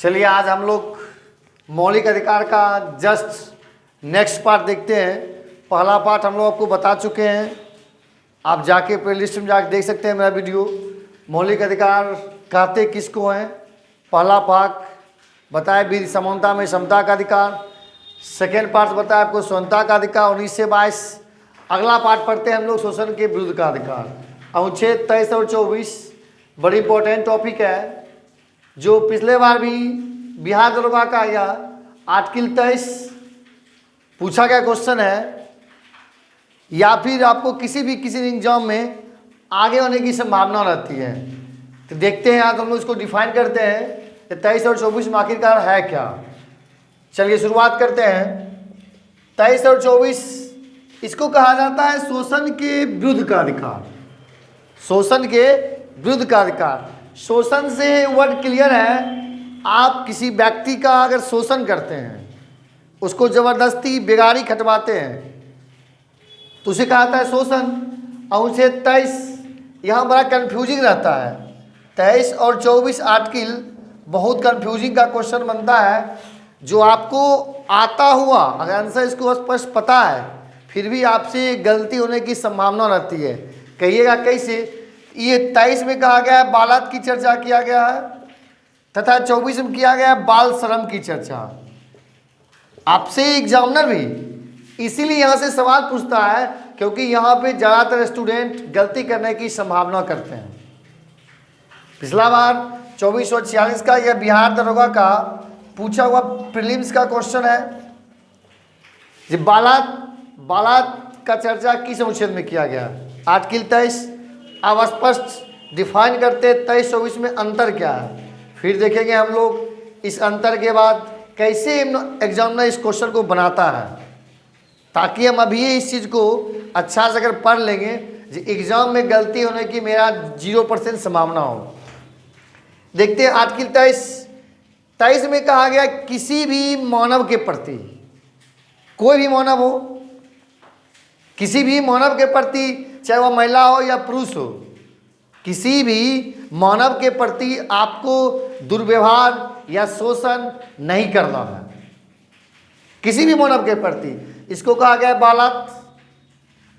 चलिए आज हम लोग मौलिक अधिकार का जस्ट नेक्स्ट पार्ट देखते हैं। पहला पार्ट हम लोग आपको बता चुके हैं, आप जाके प्लेलिस्ट में जाके देख सकते हैं मेरा वीडियो। मौलिक अधिकार कहते किसको हैं, पहला पार्ट बताया वीर समानता में समता का अधिकार, सेकेंड पार्ट बताया आपको स्वतंत्रता का अधिकार 19 से 22। अगला पार्ट पढ़ते हैं हम लोग शोषण के विरुद्ध का अधिकार। अनुच्छेद 23 और 24 बड़ी इंपॉर्टेंट टॉपिक है, जो पिछले बार भी बिहार दरोगा का या आर्टिकल 23 पूछा गया क्वेश्चन है, या फिर आपको किसी एग्जाम में आगे होने की संभावना रहती है। तो देखते हैं आज हम लोग इसको डिफाइन करते हैं कि 23 और 24 में आखिरकार है क्या। चलिए शुरुआत करते हैं। 23 और 24 इसको कहा जाता है शोषण के विरुद्ध का अधिकार। शोषण के विरुद्ध का अधिकार, शोषण से वर्ड क्लियर है, आप किसी व्यक्ति का अगर शोषण करते हैं, उसको जबरदस्ती बेगारी खटवाते हैं, तो उसे कहा जाता है शोषण। अनुच्छेद 23 यहाँ बड़ा कंफ्यूजिंग रहता है। 23 और 24 आर्टिकल बहुत कंफ्यूजिंग का क्वेश्चन बनता है, जो आपको आता हुआ अगर आंसर इसको स्पष्ट पता है, फिर भी आपसे गलती होने की संभावना रहती है। कहिएगा कैसे? ये 23 में कहा गया है बालात की चर्चा किया गया है, तथा 24 में किया गया है बाल श्रम की चर्चा। आपसे एग्जामिनर भी इसीलिए यहाँ से सवाल पूछता है, क्योंकि यहाँ पे ज़्यादातर स्टूडेंट गलती करने की संभावना करते हैं। पिछला बार 24 और 46 का यह बिहार दरोगा का पूछा हुआ प्रीलिम्स का क्वेश्चन है। जी बालात का चर्चा किस अनुच्छेद में किया गया? आर्टिकल 23। अब स्पष्ट डिफाइन करते 23-24 में अंतर क्या है, फिर देखेंगे हम लोग इस अंतर के बाद कैसे एग्जामिनर इस क्वेश्चन को बनाता है, ताकि हम अभी इस चीज़ को अच्छा से अगर पढ़ लेंगे, एग्जाम में गलती होने की मेरा 0% संभावना हो। देखते हैं आर्टिकल 23 में कहा गया किसी भी मानव के प्रति, कोई भी मानव हो, किसी भी मानव के प्रति, चाहे वह महिला हो या पुरुष हो, किसी भी मानव के प्रति आपको दुर्व्यवहार या शोषण नहीं करना है। किसी भी मानव के प्रति, इसको कहा गया बालात।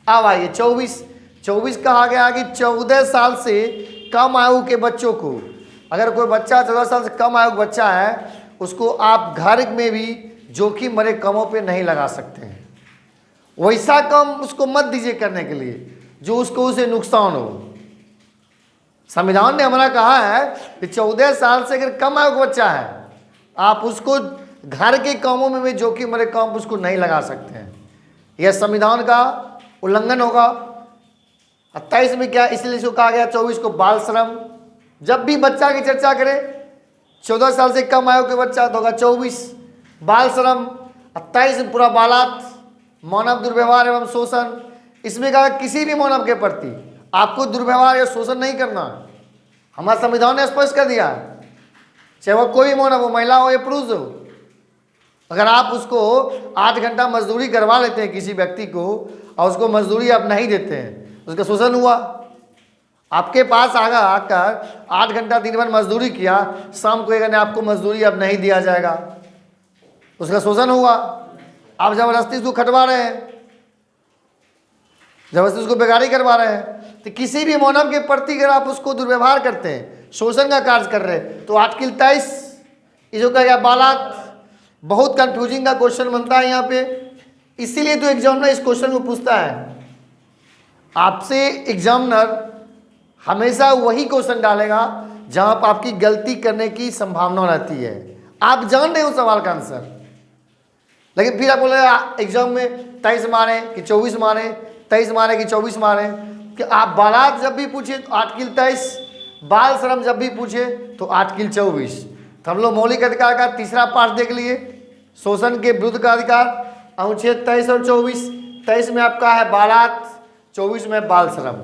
अब आइए 24 कहा गया कि 14 साल से कम आयु के बच्चों को, अगर कोई बच्चा 14 साल से कम आयु का बच्चा है, उसको आप घर में भी जोखिम भरे कामों पे नहीं लगा सकते हैं। वैसा काम उसको मत दीजिए करने के लिए जो उसे नुकसान हो। संविधान ने हमारा कहा है कि 14 साल से अगर कम आयु का बच्चा है, आप उसको घर के कामों में भी जोखिम भरे काम उसको नहीं लगा सकते हैं। यह संविधान का उल्लंघन होगा। 23 में क्या, इसलिए इसको कहा गया 24 को बाल श्रम। जब भी बच्चा की चर्चा करें, 14 साल से कम आयु के बच्चा तो होगा 24 बाल श्रम। 28 में पूरा बालात, मानव दुर्व्यवहार एवं शोषण। इसमें कहा किसी भी मानव के प्रति आपको दुर्व्यवहार या शोषण नहीं करना है। हमारा संविधान ने स्पष्ट कर दिया है, चाहे वह कोई मानव हो, महिला हो या पुरुष हो। अगर आप उसको 8 घंटा मजदूरी करवा लेते हैं किसी व्यक्ति को, और उसको मजदूरी आप नहीं देते हैं, उसका शोषण हुआ। आपके पास आकर 8 घंटा दिन भर मजदूरी किया, शाम को 1 घंटे आपको मजदूरी अब नहीं दिया जाएगा, उसका शोषण हुआ। आप जबरदस्ती उसको खटवा रहे हैं, जबरदस्ती उसको बेगारी करवा रहे हैं। तो किसी भी मानव के प्रति अगर आप उसको दुर्व्यवहार करते हैं, शोषण का कार्य कर रहे हैं, तो आर्टिकल 23 इसको कहा गया बालात। बहुत कंफ्यूजिंग का क्वेश्चन बनता है यहाँ पे, इसीलिए तो एग्जामिनर इस क्वेश्चन को पूछता है। आपसे एग्जामिनर हमेशा वही क्वेश्चन डालेगा जहाँ पर आपकी गलती करने की संभावना रहती है। आप जान रहे हो सवाल का आंसर, लेकिन फिर आप बोलेगा एग्जाम में 23 मारे कि 24 मारे, 23 मारे कि 24 मारे। कि आप बालात जब भी पूछे तो आर्टिकल 23, बाल श्रम जब भी पूछे तो आर्टिकल 24। तो हम लोग मौलिक अधिकार का तीसरा पार्ट देख लिए, शोषण के विरुद्ध का अधिकार। अनुच्छेद 23 और 24, 23 में आपका है बालात, 24 में बाल श्रम।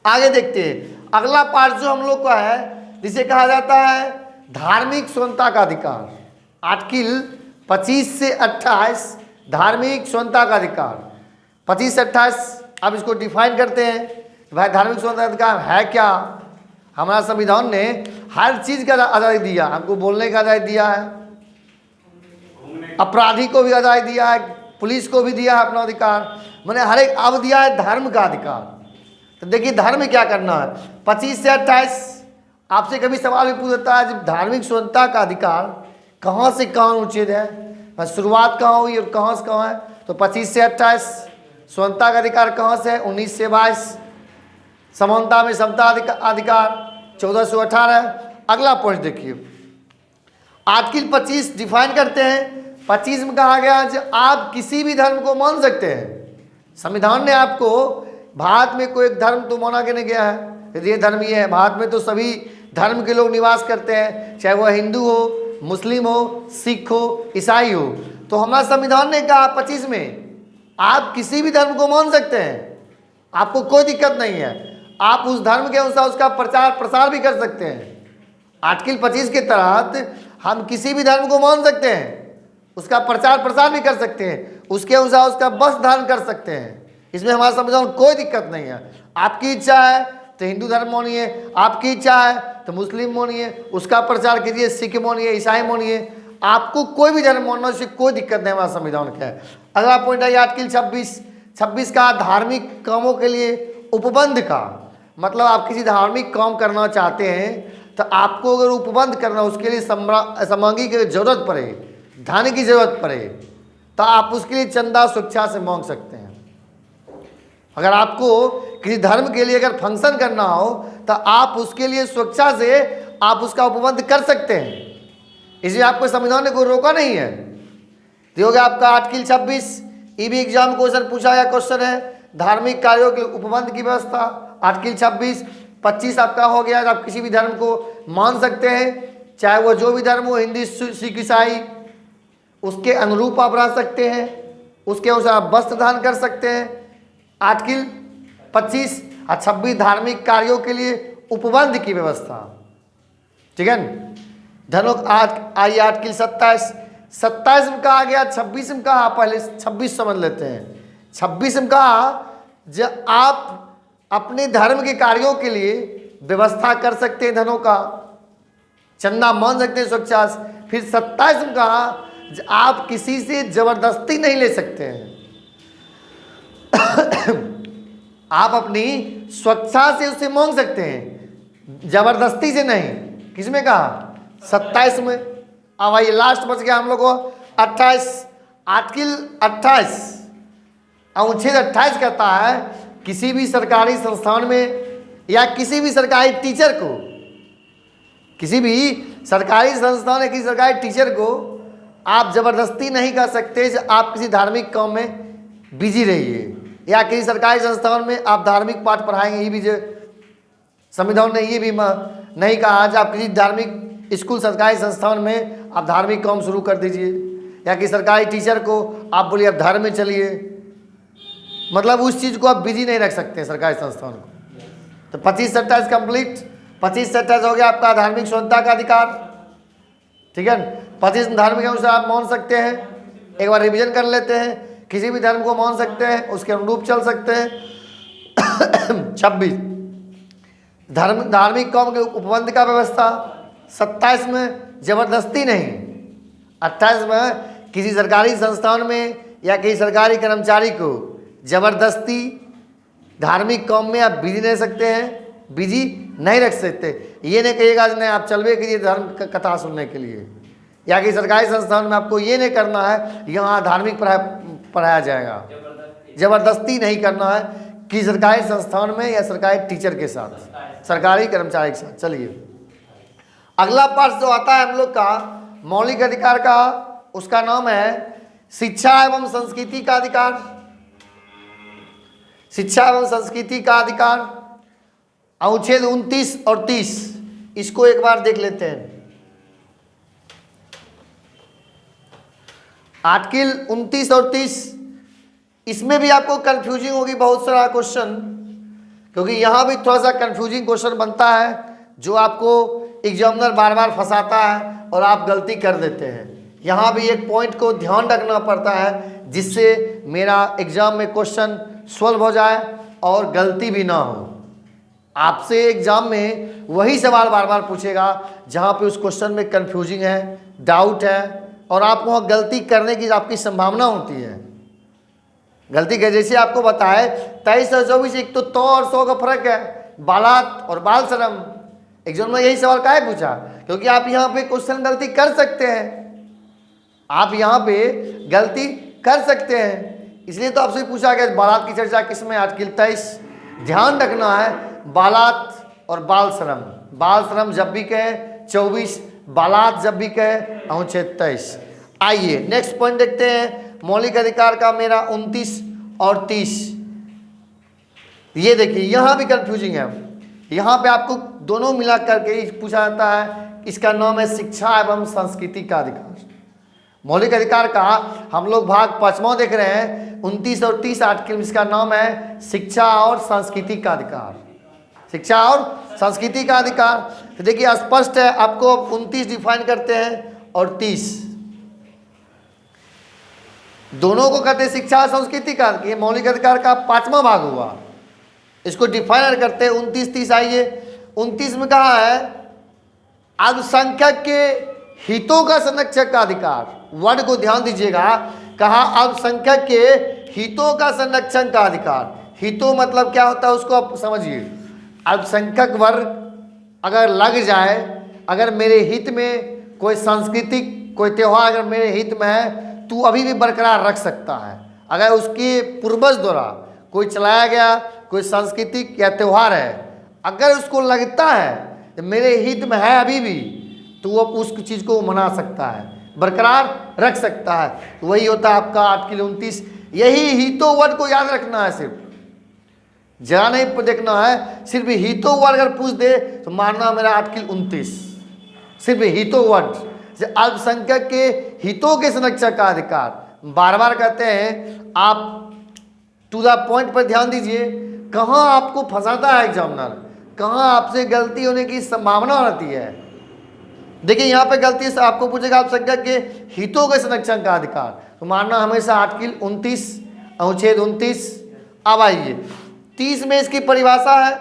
आगे देखते हैं अगला पार्ट जो हम लोग का है, जिसे कहा जाता है धार्मिक स्वतंत्रता का अधिकार। आर्टिकल 25 से 28 धार्मिक स्वतंत्रता का अधिकार। 25 से 28 अब इसको डिफाइन करते हैं, भाई धार्मिक स्वतंत्रता का अधिकार है क्या। हमारा संविधान ने हर चीज़ का आज़ादी दिया, हमको बोलने का आज़ादी दिया है, अपराधी को भी आज़ादी दिया है, पुलिस को भी दिया है अपना अधिकार, मैंने हर एक अब दिया है धर्म का अधिकार। तो देखिए धर्म में क्या करना है। 25 से 28 आपसे कभी सवाल भी पूछता है जब धार्मिक स्वतंत्रता का अधिकार कहाँ से कहाँ अनुच्छेद है, शुरुआत कहाँ हुई और कहाँ से कहाँ है। तो 25 से 28 स्वतंत्रता का अधिकार कहाँ से है, 19 से 22 समानता में समता अधिकार, 14 से 18। अगला पॉइंट देखिए, आर्टिकल 25 डिफाइन करते हैं। 25 में कहा गया कि आप किसी भी धर्म को मान सकते हैं। संविधान ने आपको भारत में कोई एक धर्म तो माना के नहीं गया है, यदि ये धर्म ये है। भारत में तो सभी धर्म के लोग निवास करते हैं, चाहे वह हिंदू हो, मुस्लिम हो, सिख हो, ईसाई हो। तो हमारा संविधान ने कहा 25 में आप किसी भी धर्म को मान सकते हैं, आपको कोई दिक्कत नहीं है, आप उस धर्म के अनुसार उसका प्रचार प्रसार भी कर सकते हैं। आर्टिकल 25 के तहत हम किसी भी धर्म को मान सकते हैं, उसका प्रचार प्रसार भी कर सकते हैं, उसके अनुसार उसका वस्त्र धारण कर सकते हैं। इसमें हमारा संविधान कोई दिक्कत नहीं है। आपकी इच्छा है तो हिंदू धर्म मानिए, आपकी इच्छा है तो मुस्लिम मानिए, उसका प्रचार कीजिए, सिख मानिए, ईसाई मानिए, आपको कोई भी धर्म मानना उससे कोई दिक्कत नहीं हमारा संविधान का है। अगला पॉइंट है आर्टिकल 26 का धार्मिक कामों के लिए उपबंध का मतलब आप किसी धार्मिक काम करना चाहते हैं तो आपको अगर उपबंध करना उसके लिए सामग्री की जरूरत पड़े, धन की जरूरत पड़े, तो आप उसके लिए चंदा स्वेच्छा से मांग सकते हैं। अगर आपको किसी धर्म के लिए अगर फंक्शन करना हो तो आप उसके लिए स्वेच्छा से आप उसका उपबंध कर सकते हैं, इसलिए आपको संविधान ने कोई रोका नहीं है। तो हो गया आपका आर्टिकल 26। ये भी एग्जाम क्वेश्चन पूछा गया क्वेश्चन है, धार्मिक कार्यों के लिए उपबंध की व्यवस्था। आर्टिकल 25 आपका हो गया, आप किसी भी धर्म को मान सकते हैं, चाहे वो जो भी धर्म हो, हिंदू, सिख, ईसाई, उसके अनुरूप आप रह सकते हैं, उसके अनुसार आप वस्त्र धारण कर सकते हैं। आर्टिकल 25 और 26 धार्मिक कार्यों के लिए उपबंध की व्यवस्था, ठीक है। धनों आइए आर्टिकल 27 में कहा गया, 26 में कहा, पहले 26 समझ लेते हैं। 26 में कहा जब आप अपने धर्म के कार्यों के लिए व्यवस्था कर सकते हैं, धनों का चंदा मान सकते हैं स्वेच्छा से। फिर 27 में कहा आप किसी से जबरदस्ती नहीं ले सकते हैं आप अपनी स्वेच्छा से उससे मांग सकते हैं, जबरदस्ती से नहीं। किसमें कहा? 27 में। अब आइए लास्ट बच गया हम लोग को 28। आर्टिकल 28 अनुच्छेद 28 कहता है किसी भी सरकारी संस्थान में या किसी भी सरकारी टीचर को, किसी भी सरकारी संस्थान या किसी सरकारी टीचर को आप जबरदस्ती नहीं कर सकते कि आप किसी धार्मिक काम में बिजी रहिए, या किसी सरकारी संस्थान में आप धार्मिक पाठ पढ़ाएंगे। ये भी जो संविधान ने ये भी नहीं कहा आज आप किसी धार्मिक स्कूल सरकारी संस्थान में आप धार्मिक काम शुरू कर दीजिए, या किसी सरकारी टीचर को आप बोलिए आप धर्म में चलिए, मतलब उस चीज़ को आप बिजी नहीं रख सकते सरकारी संस्थान को। तो 25 से 28 कंप्लीट। 25 से 28 हो गया आपका धार्मिक स्वतंत्रता का अधिकार, ठीक है। 25 धार्मिक के अनुसार आप मान सकते हैं, एक बार रिवीजन कर लेते हैं, किसी भी धर्म को मान सकते हैं, उसके अनुरूप चल सकते हैं। 26 धार्मिक काम के उपबंध का व्यवस्था। 27 में जबरदस्ती नहीं। 28 में किसी सरकारी संस्थान में या किसी सरकारी कर्मचारी को जबरदस्ती धार्मिक काम में आप बिजी नहीं सकते हैं, बिजी नहीं रख सकते। ये नहीं कहिएगा नहीं आप चलवे कीजिए धर्म कथा सुनने के लिए, या कि सरकारी संस्थान में आपको ये नहीं करना है यहाँ धार्मिक पढ़ाया जाएगा, जबरदस्ती नहीं करना है कि सरकारी संस्थान में या सरकारी टीचर के साथ, सरकारी कर्मचारी के साथ। चलिए अगला पार्ट जो आता है हम लोग का मौलिक अधिकार का, उसका नाम है शिक्षा एवं संस्कृति का अधिकार। शिक्षा एवं संस्कृति का अधिकार अनुच्छेद 29 और 30, इसको एक बार देख लेते हैं। आर्टिकल 29 और 30, इसमें भी आपको कंफ्यूजिंग होगी बहुत सारा क्वेश्चन, क्योंकि यहाँ भी थोड़ा सा कंफ्यूजिंग क्वेश्चन बनता है जो आपको एग्जामिनर बार बार फंसाता है और आप गलती कर देते हैं। यहाँ भी एक पॉइंट को ध्यान रखना पड़ता है जिससे मेरा एग्जाम में क्वेश्चन सॉल्व हो जाए और गलती भी ना हो। आपसे एग्जाम में वही सवाल बार बार पूछेगा जहाँ पे उस क्वेश्चन में कंफ्यूजिंग है, डाउट है और आप वहाँ गलती करने की आपकी संभावना होती है। गलती के जैसे आपको बताए 23 और 24 एक तो 100 और 100 का फर्क है, बालात और बाल श्रम। एग्जाम में यही सवाल काहे पूछा? क्योंकि आप यहाँ पे क्वेश्चन गलती कर सकते हैं, आप यहाँ पे गलती कर सकते हैं, इसलिए तो आपसे पूछा गया बालात की चर्चा किसमें? आर्टिकल 23। ध्यान रखना है बालात और बाल श्रम, बाल श्रम जब भी कहे 24, बालात जब भी कहे अनुच्छेद 23। आइए नेक्स्ट पॉइंट देखते हैं, मौलिक अधिकार का मेरा 29 और 30। ये देखिए यहाँ भी कंफ्यूजिंग है, यहाँ पे आपको दोनों मिला करके पूछा जाता है, इसका नाम है शिक्षा एवं संस्कृति का अधिकार। मौलिक अधिकार का हम लोग भाग 5वां देख रहे हैं, 29 और 30 आर्टिकल, इसका नाम है शिक्षा और संस्कृति का अधिकार, शिक्षा और संस्कृति का अधिकार। तो देखिए स्पष्ट है, आपको 29 डिफाइन करते हैं और 30 दोनों को कहते हैं शिक्षा और संस्कृति का। ये मौलिक अधिकार का 5वां भाग हुआ, इसको डिफाइन करते हैं 29 30। आइए 29 में कहा है अल्पसंख्यक के हितों का संरक्षण का अधिकार। वर्ड को ध्यान दीजिएगा, कहा अल्पसंख्यक के हितों का संरक्षण का अधिकार। हितों मतलब क्या होता है उसको आप समझिए। अल्पसंख्यक वर्ग अगर लग जाए, अगर मेरे हित में कोई सांस्कृतिक कोई त्यौहार अगर मेरे हित में है तो अभी भी बरकरार रख सकता है। अगर उसके पूर्वज द्वारा कोई चलाया गया कोई सांस्कृतिक या त्यौहार है, अगर उसको लगता है तो मेरे हित में है अभी भी, तो वो उस चीज़ को मना सकता है, बरकरार रख सकता है। तो वही होता है आपका आर्टिकल 29। यही हितों वर्ड को याद रखना है, सिर्फ जरा नहीं देखना है, सिर्फ हितों वर्ड अगर पूछ दे तो मानना मेरा आर्टिकल 29, सिर्फ हितों वर्ड। अल्पसंख्यक के हितों के संरक्षण का अधिकार, बार बार कहते हैं, आप टू द पॉइंट पर ध्यान दीजिए। कहाँ आपको फंसाता है एग्जामिनर, कहाँ आपसे गलती होने की संभावना रहती है। देखिए यहाँ पे गलती से आपको पूछेगा अल्पसंख्यक के हितों के संरक्षण का अधिकार, तो मानना हमेशा आर्टिकल 29 अनुच्छेद 29। अब आइए 30 में इसकी परिभाषा है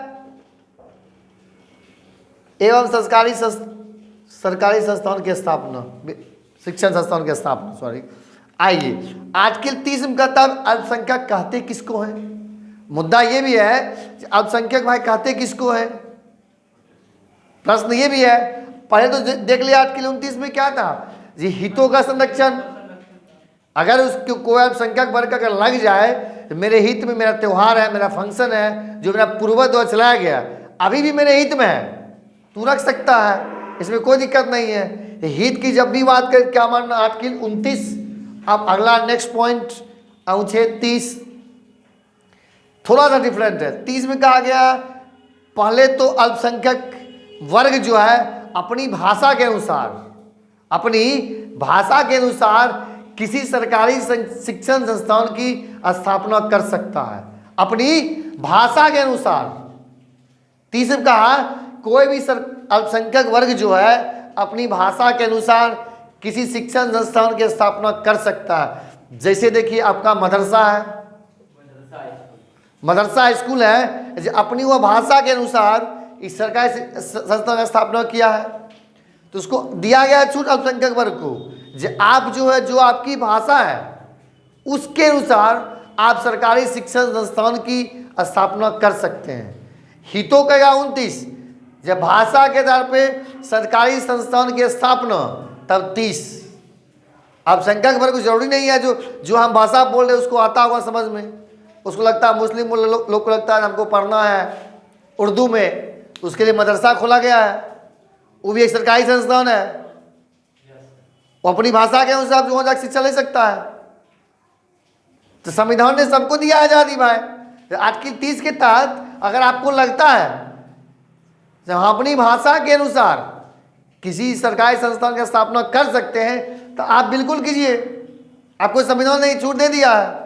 एवं सरकारी संस्थान की स्थापना, शिक्षण संस्थान की स्थापना, सॉरी। आइए आर्टिकल 30 में कहता है अल्पसंख्यक कहते किसको है। मुद्दा ये भी है अल्पसंख्यक भाई कहते किसको है, प्रश्न ये भी है। पहले तो देख लिया आर्टिकल 29 में क्या था जी, हितों का संरक्षण। अगर उसको कोई अल्पसंख्यक वर्ग अगर लग जाए तो मेरे हित में मेरा त्यौहार है, मेरा फंक्शन है जो मेरा पूर्वज द्वारा चलाया गया, अभी भी मेरे हित में है, तू रख सकता है, इसमें कोई दिक्कत नहीं है। हित की जब भी बात करें क्या मानना, आर्टिकल 29। अब अगला नेक्स्ट पॉइंट अनुच्छेद 30, थोड़ा सा डिफरेंट है। 30 में कहा गया पहले तो अल्पसंख्यक वर्ग जो है अपनी भाषा के अनुसार, अपनी भाषा के अनुसार किसी सरकारी शिक्षण संस्थान की स्थापना कर सकता है, अपनी भाषा के अनुसार। 30 में कहा कोई भी अल्पसंख्यक वर्ग जो है अपनी भाषा के अनुसार किसी शिक्षण संस्थान की स्थापना कर सकता है। जैसे देखिए आपका मदरसा है, मदरसा स्कूल है, अपनी वह भाषा के अनुसार इस सरकारी संस्थान की स्थापना किया है, तो उसको दिया गया छूट अल्पसंख्यक वर्ग को, आप जो है जो आपकी भाषा है उसके अनुसार आप सरकारी शिक्षण संस्थान की स्थापना कर सकते हैं। हितों का 29, जब भाषा के आधार पे सरकारी संस्थान की स्थापना, तब 30। अल्पसंख्यक वर्ग को जरूरी नहीं है जो हम भाषा बोल रहे उसको आता होगा समझ में, उसको लगता है मुस्लिम लोग को लगता है हमको पढ़ना है उर्दू में, उसके लिए मदरसा खोला गया है, वो भी एक सरकारी संस्थान है, वो अपनी भाषा के अनुसार वहाँ जाकर शिक्षा ले सकता है। तो संविधान ने सबको दिया आज़ादी भाई। आर्टिकल 30 के तहत अगर आपको लगता है जब अपनी भाषा के अनुसार किसी सरकारी संस्थान की स्थापना कर सकते हैं तो आप बिल्कुल कीजिए, आपको संविधान ने छूट दे दिया है।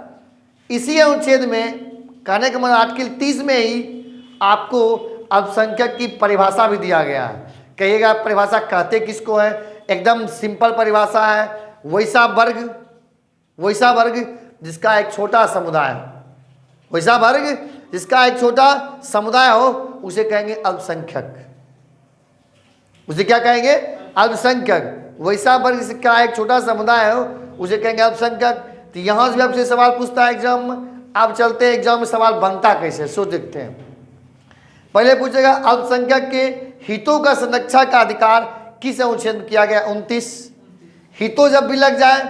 इसी अनुच्छेद में कहने का मतलब आर्टिकल 30 में ही आपको अल्पसंख्यक की परिभाषा भी दिया गया है। कहिएगा परिभाषा कहते किसको है, एकदम सिंपल परिभाषा है, वैसा वर्ग जिसका एक छोटा समुदाय, वैसा वर्ग जिसका एक छोटा समुदाय हो उसे कहेंगे अल्पसंख्यक। उसे क्या कहेंगे? अल्पसंख्यक। वैसा वर्ग जिसका एक छोटा समुदाय हो उसे कहेंगे अल्पसंख्यक। तो यहाँ से भी आपसे सवाल पूछता है एग्जाम में। आप चलते हैं एग्जाम में सवाल बनता कैसे, सो देखते हैं। पहले पूछेगा अल्पसंख्यक के हितों का संरक्षण का अधिकार किस अनुच्छेद में किया गया? 29। हितों जब भी लग जाए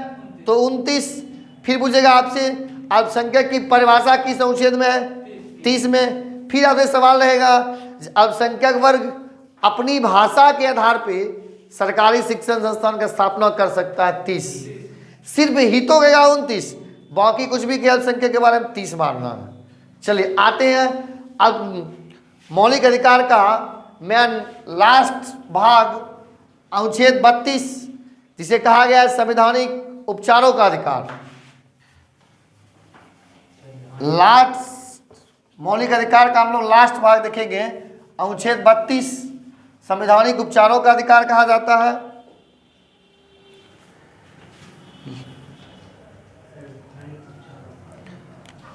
तो 29। फिर पूछेगा आपसे अल्पसंख्यक की परिभाषा किस अनुच्छेद में है? 30 में। फिर आपसे सवाल रहेगा अल्पसंख्यक वर्ग अपनी भाषा के आधार पे सरकारी शिक्षण संस्थान का स्थापना कर सकता है, 30। सिर्फ हितों गया 29, बाकी कुछ भी अल्पसंख्यक के बारे में 30 मारना है। चलिए आते हैं अब मौलिक अधिकार का मेन लास्ट भाग, अनुच्छेद 32, जिसे कहा गया है संवैधानिक उपचारों का अधिकार। लास्ट मौलिक अधिकार का हम लोग लास्ट भाग देखेंगे, अनुच्छेद 32, संवैधानिक उपचारों का अधिकार कहा जाता है।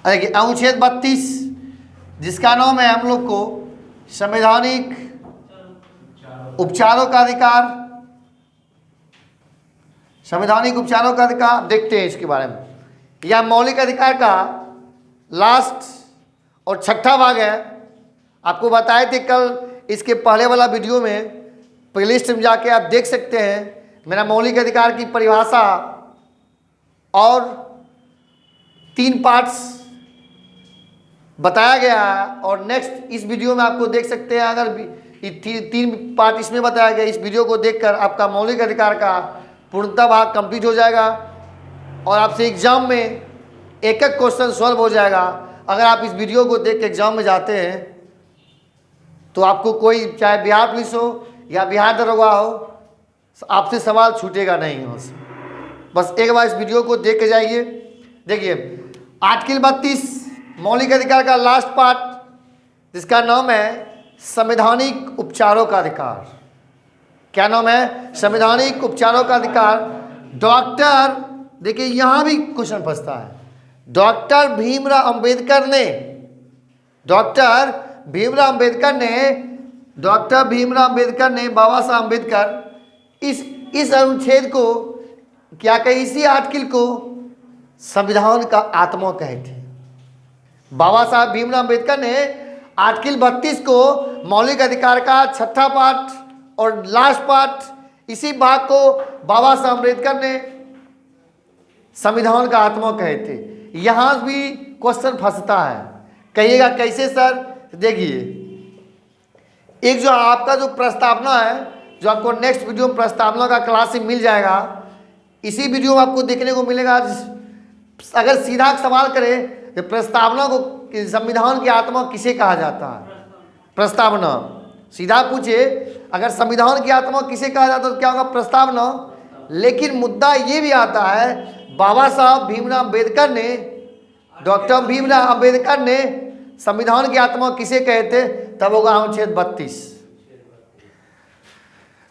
देखिए अनुच्छेद 32 जिसका नाम है हम लोग को संवैधानिक उपचारों का अधिकार। संवैधानिक उपचारों का अधिकार देखते हैं इसके बारे में। यह मौलिक अधिकार का लास्ट और छठा भाग है। आपको बताए थे कल इसके पहले वाला वीडियो में, प्लेलिस्ट में जाके आप देख सकते हैं। मेरा मौलिक अधिकार की परिभाषा और 3 पार्ट्स बताया गया है। और नेक्स्ट इस वीडियो में आपको देख सकते हैं, अगर 3 पार्ट इसमें बताया गया, इस वीडियो को देखकर आपका मौलिक अधिकार का पूर्णतः भाग कंप्लीट हो जाएगा और आपसे एग्जाम में एक एक क्वेश्चन सॉल्व हो जाएगा। अगर आप इस वीडियो को देख के एग्जाम में जाते हैं तो आपको कोई, चाहे बिहार पुलिस हो या बिहार दरोगा हो, आपसे सवाल छूटेगा नहीं हो। बस एक बार इस वीडियो को देख के जाइए। देखिए आर्टिकल 32 मौलिक अधिकार का लास्ट पार्ट, जिसका नाम है संवैधानिक उपचारों का अधिकार। क्या नाम है? संवैधानिक उपचारों का अधिकार। डॉक्टर, देखिए यहाँ भी क्वेश्चन फंसता है। डॉक्टर भीमराव अंबेडकर ने बाबा साहब अंबेडकर इस अनुच्छेद को क्या कहे, इसी आर्टिकल को संविधान का आत्मा कहे थे। बाबा साहब भीमराव अंबेडकर ने आर्टिकल 32 को मौलिक अधिकार का छठा पार्ट और लास्ट पार्ट, इसी भाग को बाबा साहब अम्बेडकर ने संविधान का आत्मा कहे थे। यहाँ भी क्वेश्चन फंसता है। कहिएगा कैसे सर? देखिए एक जो आपका जो प्रस्तावना है, जो आपको नेक्स्ट वीडियो में प्रस्तावना का क्लास ही मिल जाएगा, इसी वीडियो में आपको देखने को मिलेगा। अगर सीधा सवाल करें कि प्रस्तावना को, संविधान की आत्मा किसे कहा जाता है, प्रस्तावना सीधा पूछे अगर संविधान की आत्मा किसे कहा जाता है तो क्या होगा? प्रस्तावना। लेकिन मुद्दा ये भी आता है, बाबा साहब भीमराव अम्बेडकर ने, डॉक्टर भीमराव अम्बेडकर ने संविधान की आत्मा किसे कहते? तब होगा अनुच्छेद 32।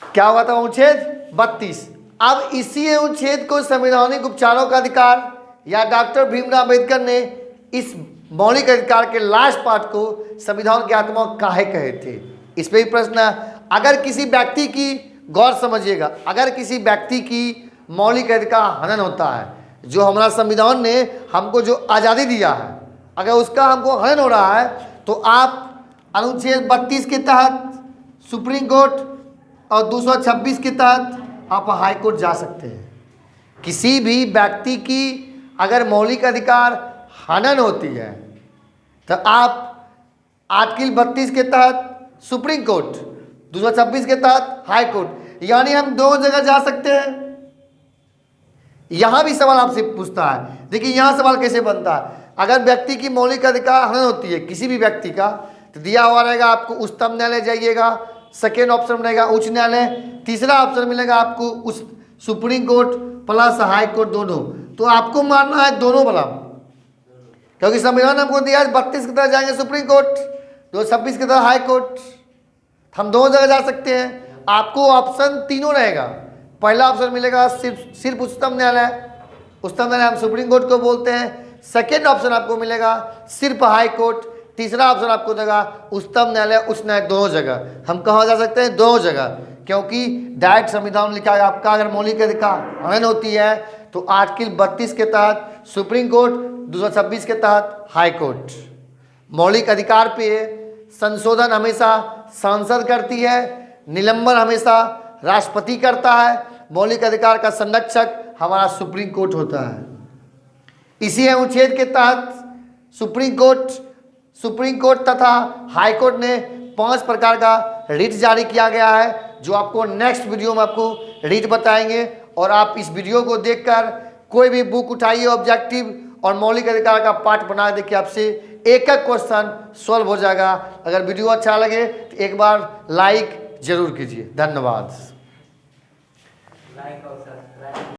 क्या होगा तब? अनुच्छेद 32। अब इसी अनुच्छेद को संवैधानिक उपचारों का अधिकार या डॉक्टर भीमराव अम्बेडकर ने इस मौलिक अधिकार के लास्ट पार्ट को संविधान की आत्मा काहे कहे थे, इस पे भी प्रश्न है। अगर किसी व्यक्ति की, गौर समझिएगा, अगर किसी व्यक्ति की मौलिक अधिकार हनन होता है, जो हमारा संविधान ने हमको जो आज़ादी दिया है, अगर उसका हमको हनन हो रहा है, तो आप अनुच्छेद 32 के तहत सुप्रीम कोर्ट और 226 के तहत आप हाई कोर्ट जा सकते हैं। किसी भी व्यक्ति की अगर मौलिक अधिकार हनन होती है तो आप आर्टिकल 32 के तहत सुप्रीम कोर्ट, 226 के तहत हाई कोर्ट, यानी हम 2 जगह जा सकते हैं। यहां भी सवाल आपसे पूछता है। देखिए यहां सवाल कैसे बनता है, अगर व्यक्ति की मौलिक अधिकार हनन होती है किसी भी व्यक्ति का, तो दिया हुआ रहेगा आपको उच्चतम न्यायालय जाइएगा, सेकेंड ऑप्शन रहेगा उच्च न्यायालय, तीसरा ऑप्शन मिलेगा आपको उस supreme court plus high court दोनों। तो आपको मानना है दोनों वाला, क्योंकि संविधान हमको दिया है 32 की तरह जाएंगे सुप्रीम कोर्ट, 226 की तरह हाई कोर्ट, हम 2 जगह जा सकते हैं। आपको ऑप्शन तीनों रहेगा। पहला ऑप्शन मिलेगा सिर्फ उच्चतम न्यायालय, उच्चतम न्यायालय हम सुप्रीम कोर्ट को बोलते हैं। सेकेंड ऑप्शन आपको मिलेगा सिर्फ हाई कोर्ट, तीसरा ऑप्शन आपको देगा उच्चतम न्यायालय, उच्च न्यायालय, दोनों जगह। हम कहाँ जा सकते हैं? दोनों जगह, क्योंकि डायरेक्ट संविधान में लिखा है आपका अगर मौलिक अधिकार हनन होती है तो आर्टिकल 32 के तहत सुप्रीम कोर्ट, 226 के तहत हाई कोर्ट। मौलिक अधिकार पे संशोधन हमेशा संसद करती है, निलंबन हमेशा राष्ट्रपति करता है, मौलिक अधिकार का संरक्षक हमारा सुप्रीम कोर्ट होता है। इसी अनुच्छेद के तहत सुप्रीम कोर्ट तथा हाई कोर्ट ने 5 प्रकार का रिट जारी किया गया है, जो आपको नेक्स्ट वीडियो में आपको रिट बताएंगे। और आप इस वीडियो को देखकर कोई भी बुक उठाइए ऑब्जेक्टिव और मौलिक अधिकार का पाठ बना देखिए, आपसे एक एक क्वेश्चन सॉल्व हो जाएगा। अगर वीडियो अच्छा लगे तो एक बार लाइक जरूर कीजिए। धन्यवाद।